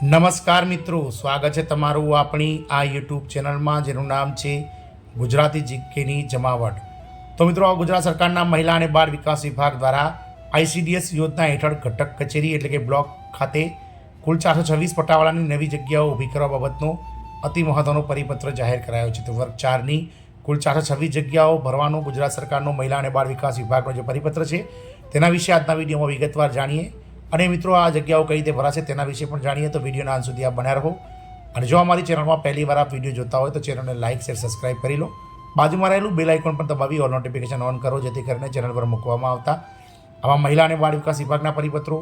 નમસ્કાર મિત્રો, સ્વાગત છે તમારું આપણી આ યુટ્યુબ ચેનલમાં જેનું નામ છે ગુજરાતી જીકેની જમાવટ। તો મિત્રો, આ ગુજરાત સરકારના મહિલા અને બાળ વિકાસ વિભાગ દ્વારા ICDS યોજના હેઠળ ઘટક કચેરી એટલે કે બ્લોક ખાતે કુલ 426 પટાવાળાની નવી જગ્યાઓ ઊભી કરવા બાબતનો અતિ મહત્વનો પરિપત્ર જાહેર કરાયો છે। તો વર્ગ 4ની કુલ 426 જગ્યાઓ ભરવાનો ગુજરાત સરકારનો મહિલા અને બાળ વિકાસ વિભાગનો જે પરિપત્ર છે તેના વિશે આજના વિડીયોમાં વિગતવાર જાણીએ। અને મિત્રો, આ જગ્યાઓ કઈ રીતે ભરાશે તેના વિશે પણ જાણીએ। તો વિડીયોના અંત સુધી આપ બન્યા રહો। અને જો અમારી ચેનલમાં પહેલી વાર આપ વિડીયો જોતા હોય તો ચેનલને લાઇક શેર સબસ્ક્રાઇબ કરી લો। બાજુમાં રહેલું બેલ આઇકોન પણ દબાવી ઓલ નોટિફિકેશન ઓન કરો, જેથી કરીને ચેનલ પર મૂકવામાં આવતા આવા મહિલા અને બાળ વિકાસ વિભાગના પરિપત્રો,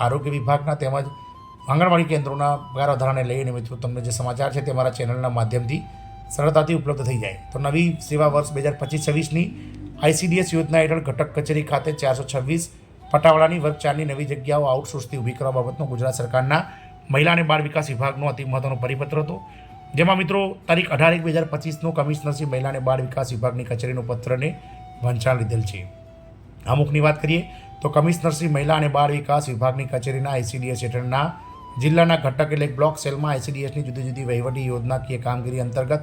આરોગ્ય વિભાગના તેમજ આંગણવાડી કેન્દ્રોના પગાર વધારાને લઈને મિત્રો તમને જે સમાચાર છે તે અમારા ચેનલના માધ્યમથી સરળતાથી ઉપલબ્ધ થઈ જાય। તો નવી સેવા વર્ષ 2025-26ની ICDS યોજના હેઠળ ઘટક કચેરી ખાતે 426 પટાવાળાની વર્ગ 4ની નવી જગ્યાઓ આઉટસોર્સથી ઊભી કરવા બાબતનો ગુજરાત સરકારના મહિલા અને બાળ વિકાસ વિભાગનો અતિ મહત્વનો પરિપત્ર હતો, જેમાં મિત્રો તારીખ 18/1/2025નો કમિશનરશ્રી મહિલા અને બાળ વિકાસ વિભાગની કચેરીનો પત્રને વંચાણ લીધેલ છે। અમુકની વાત કરીએ તો કમિશનરશ્રી મહિલા અને બાળ વિકાસ વિભાગની કચેરીના ICDS હેઠળના જિલ્લાના ઘટક એટલે બ્લોક સેલમાં ICDSની જુદી જુદી વહીવટી યોજનાકીય કામગીરી અંતર્ગત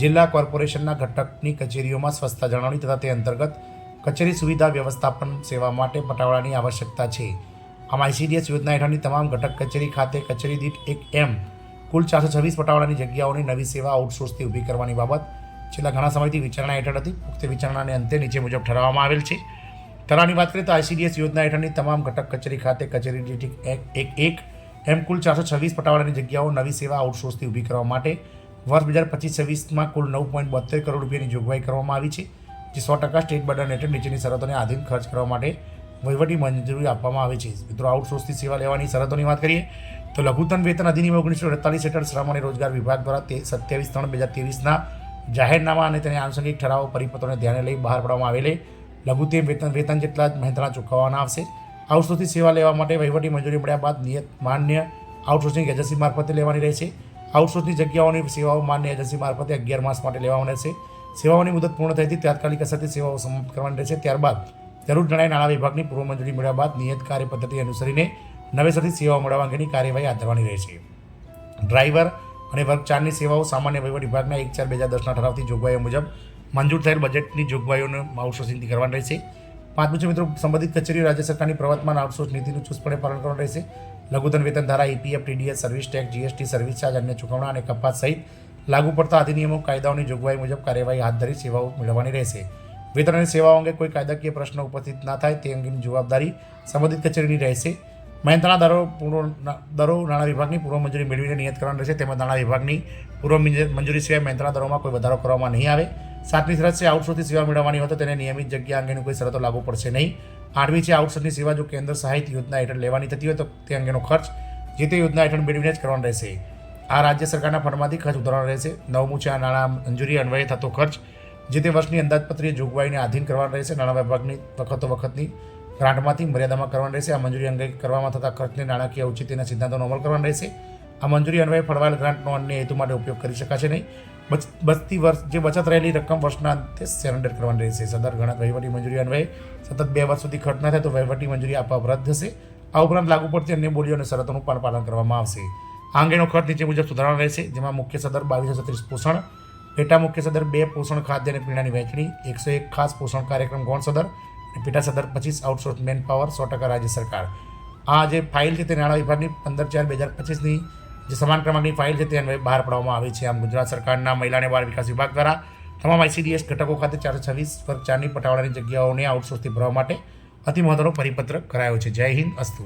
જિલ્લા કોર્પોરેશનના ઘટકની કચેરીઓમાં સ્વચ્છતા જાળવણી તથા તે અંતર્ગત કચેરી સુવિધા વ્યવસ્થાપન સેવા માટે પટાવાળાની આવશ્યકતા છે। આમ ICDS યોજના હેઠળની તમામ ઘટક કચેરી ખાતે કચેરી દીઠ 1 કુલ 426 પટાવાળાની જગ્યાઓની નવી સેવા આઉટસોર્સથી ઊભી કરવાની બાબત છેલ્લા ઘણા સમયથી વિચારણા હેઠળ હતી। ઉક્ત વિચારણાને અંતે નીચે મુજબ ઠરાવવામાં આવેલ છે। ઠરાવની વાત કરીએ તો ICDS યોજના હેઠળની તમામ ઘટક કચેરી ખાતે કચેરી દીઠ 1 કુલ 426 પટાવાળાની જગ્યાઓ નવી સેવા આઉટસોર્સથી ઊભી કરવા માટે વર્ષ 2025-26માં કુલ 9.72 કરોડ રૂપિયાની જોગવાઈ કરવામાં આવી છે, જે 100% સ્ટેટ બર્ડન હેઠળ નીચેની શરતોને આધીન ખર્ચ કરવા માટે વહીવટી મંજૂરી આપવામાં આવે છે। મિત્રો, આઉટસોર્સથી સેવા લેવાની શરતોની વાત કરીએ તો લઘુત્તમ વેતન અધિનિયમ 1948 હેઠળ શ્રમ અને રોજગાર વિભાગ દ્વારા 27/3/2023ના જાહેરનામા અને તેના આનુષંગિક ઠરાવો પરિપત્રોને ધ્યાને લઈ બહાર પાડવામાં આવેલે લઘુત્તમ વેતન જેટલા જ મહેનતાણા ચૂકવવાના આવશે। આઉટસોર્સથી સેવા લેવા માટે વહીવટી મંજૂરી મળ્યા બાદ નિયત માન્ય આઉટસોર્સિંગ એજન્સી મારફતે લેવાની રહેશે। આઉટસોર્સની જગ્યાઓની સેવાઓ માન્ય એજન્સી મારફતે 11 માસ માટે લેવામાં રહેશે। સેવાઓની મુદત પૂર્ણ થઈથી તાત્કાલિક અસરથી સેવાઓ સમાપ્ત કરવાની રહેશે। ત્યારબાદ જરૂર જણાય નાણાં વિભાગની પૂર્વ મંજૂરી મળ્યા બાદ નિયત કાર્ય પદ્ધતિ અનુસરીને નવેસરથી સેવાઓ મેળવવા અંગેની કાર્યવાહી હાથ ધરવાની રહેશે। ડ્રાઈવર અને વર્ગ 4ની સેવાઓ સામાન્ય વહીવટ વિભાગના 1/4/2010ના ઠરાવથી જોગવાઈઓ મુજબ મંજૂર થયેલ બજેટની જોગવાઈઓને આઉટસોર્સિંગથી કરવાની રહેશે। પાંચમું છે મિત્રો, સંબંધિત કચેરીઓ રાજ્ય સરકારની પ્રવર્તમાન આઉટસોર્સ નીતિનું ચુસ્તપણે પાલન કરવાનું રહેશે। લઘુત્તમ વેતન ધારા, EPF, TDS, service tax, GST, service charge, અન્ય ચૂકવણા અને કપાત સહિત લાગુ પડતા અધિનિયમો કાયદાઓની જોગવાઈ મુજબ કાર્યવાહી હાથ ધરી સેવાઓ મેળવવાની રહેશે। વેતન અને સેવાઓ અંગે કોઈ કાયદાકીય પ્રશ્ન ઉપસ્થિત ના થાય તે અંગેની જવાબદારી સંબંધિત કચેરીની રહેશે। મહેનતાણા દરો નાણાં વિભાગની પૂર્વ મંજૂરી મેળવીને નિયત કરવાની રહેશે, તેમજ નાણાં વિભાગની પૂર્વ મંજૂરી સિવાય મહેનતાણા દરોમાં કોઈ વધારો કરવામાં નહીં આવે। 7મી શરત છે, આઉટસોર્સથી સેવા મેળવવાની હોય તો તેને નિયમિત જગ્યા અંગેની કોઈ શરતો લાગુ પડશે નહીં। 8મી છે, આઉટસોર્સની સેવા જો કેન્દ્ર સહાયિત યોજના હેઠળ લેવાની થતી હોય તો તે અંગેનો ખર્ચ જે તે યોજના હેઠળ મેળવીને જ કરવાનો રહેશે। આ રાજ્ય સરકારના ફંડમાંથી ખર્ચ ઉતારવાનો રહેશે। 9મું છે, આ નાણાં મંજૂરી અન્વયે થતો ખર્ચ જે તે વર્ષની અંદાજપત્રીય જોગવાઈને આધીન કરવાનો રહેશે। નાણાં વિભાગની વખતની ગ્રાન્ટમાંથી મર્યાદામાં કરવાની રહેશે। આ મંજૂરી અંગે કરવામાં થતા ખર્ચને નાણાકીય ઔચિત્યના સિદ્ધાંતોનો અમલ કરવાનો રહેશે। આ મંજૂરી અન્વયે ફળવાયેલ ગ્રાન્ટનો અન્ય હેતુ માટે ઉપયોગ કરી શકાશે નહીં। જે બચત રહેલી રકમ વર્ષના અંતે સરેન્ડર કરવાની રહેશે। સદર વહીવટી મંજૂરી અન્વયે સતત 2 વર્ષ સુધી ખર્ચ ન થાય તો વહીવટી મંજૂરી આપવા રદ થશે। આ ઉપરાંત લાગુ પડતી અન્ય બોલીઓ અને શરતોનું પણ પાલન કરવામાં આવશે। આ અંગેનો ખર્ચ નીચે મુજબ સુધારવાનો રહેશે, જેમાં મુખ્ય સદર 2236 પોષણ, પેટા મુખ્ય સદર 2 પોષણ ખાદ્ય અને પીણાની વહેંચણી, 101 ખાસ પોષણ કાર્યક્રમ ગૌણ સદર અને પેટા સદર 25 આઉટસોર્સ મેન પાવર 100% રાજ્ય સરકાર। આ જે ફાઇલ છે તે નાણાં વિભાગની 15/4/2025ની જે સમાન ક્રમાંકની ફાઇલ છે તે અન્વયે બહાર પાડવામાં આવી છે। આમ ગુજરાત સરકારના મહિલા અને બાળ વિકાસ વિભાગ દ્વારા તમામ ICDS ઘટકો ખાતે 426 વર્ગ 4ની પટાવાળાની જગ્યાઓને આઉટસોર્સથી ભરવા માટે અતિ મહત્વનો પરિપત્ર કરાયો છે। જય હિન્દ, અસ્તુ।